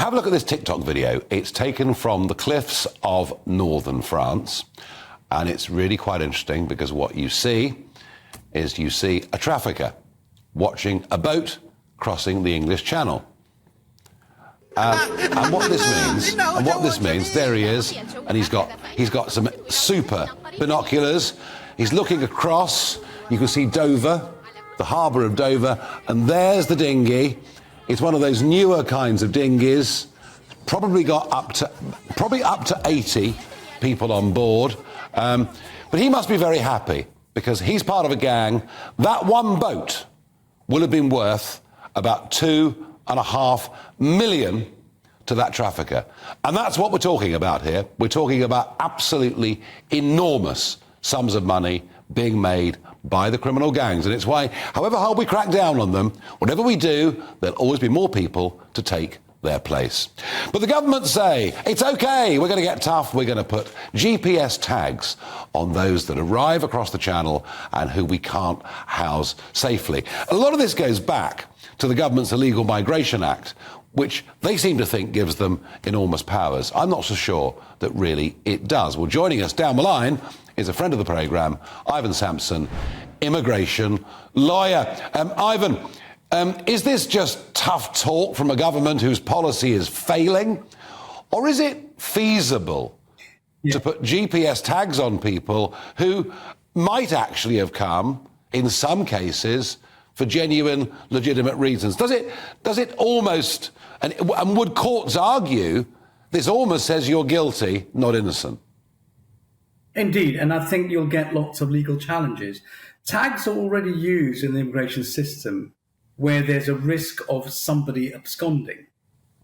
Have a look at this TikTok video. It's taken from the cliffs of northern France, and it's really quite interesting because what you see is a trafficker watching a boat crossing the English Channel. And what this means, there he is, and he's got some super binoculars. He's looking across. You can see Dover, the harbour of Dover, and there's the dinghy. It's one of those newer kinds of dinghies. Probably got up to 80 people on board. But he must be very happy because he's part of a gang. That one boat will have been worth about $2.5 million to that trafficker. And that's what we're talking about here. We're talking about absolutely enormous sums of money being made by the criminal gangs. And it's why, however hard we crack down on them, whatever we do, there'll always be more people to take their place. But the government say, it's okay, we're going to get tough, we're going to put GPS tags on those that arrive across the channel and who we can't house safely. A lot of this goes back to the government's Illegal Migration Act, which they seem to think gives them enormous powers. I'm not so sure that really it does. Well, joining us down the line is a friend of the programme, Ivan Sampson, immigration lawyer. Ivan, is this just tough talk from a government whose policy is failing? Or is it feasible to put GPS tags on people who might actually have come, in some cases, for genuine, legitimate reasons? Does it almost, and would courts argue, this almost says you're guilty, not innocent? Indeed, and I think you'll get lots of legal challenges. Tags are already used in the immigration system where there's a risk of somebody absconding,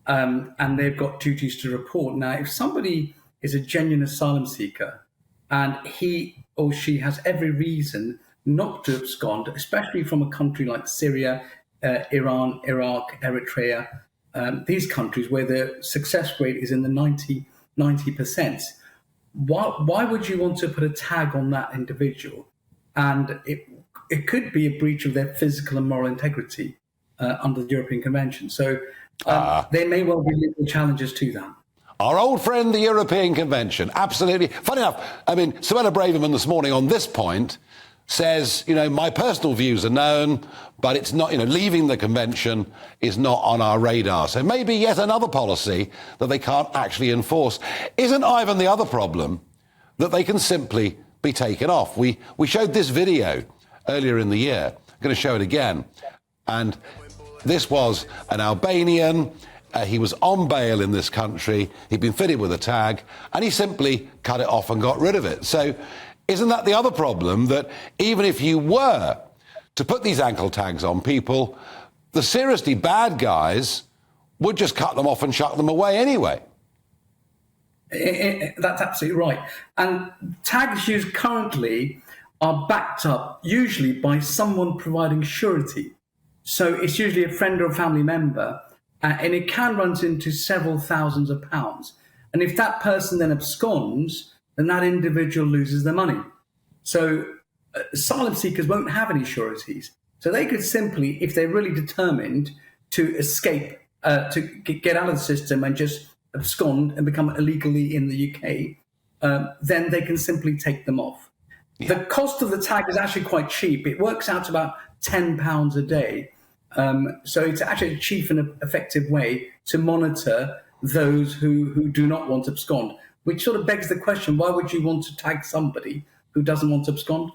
and they've got duties to report. Now, if somebody is a genuine asylum seeker and he or she has every reason not to abscond, especially from a country like Syria, Iran, Iraq, Eritrea, these countries where the success rate is in the 90%, why would you want to put a tag on that individual? And it could be a breach of their physical and moral integrity under the European Convention. So there may well be legal challenges to that. Our old friend, the European Convention. Absolutely. Funny enough, I mean, Suella Braverman this morning on this point says, my personal views are known, but it's not, leaving the convention is not on our radar. So maybe yet another policy that they can't actually enforce. Isn't, Ivan, the other problem that they can simply be taken off? We showed this video earlier in the year. I'm going to show it again. And this was an Albanian. He was on bail in this country. He'd been fitted with a tag, and he simply cut it off and got rid of it. So isn't that the other problem, that even if you were to put these ankle tags on people, the seriously bad guys would just cut them off and chuck them away anyway? That's absolutely right. And tags used currently are backed up usually by someone providing surety. So it's usually a friend or a family member, and it can run into several thousands of pounds. And if that person then absconds, then that individual loses their money. So asylum seekers won't have any sureties. So they could simply, if they're really determined to escape, to get out of the system and just abscond and become illegally in the UK, then they can simply take them off. Yeah. The cost of the tag is actually quite cheap. It works out to about £10 a day. So it's actually a cheap and effective way to monitor those who do not want to abscond, which sort of begs the question, why would you want to tag somebody who doesn't want to abscond?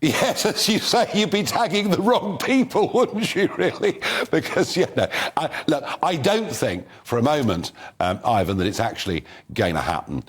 Yes, as you say, you'd be tagging the wrong people, wouldn't you, really? Because, look, I don't think for a moment, Ivan, that it's actually going to happen.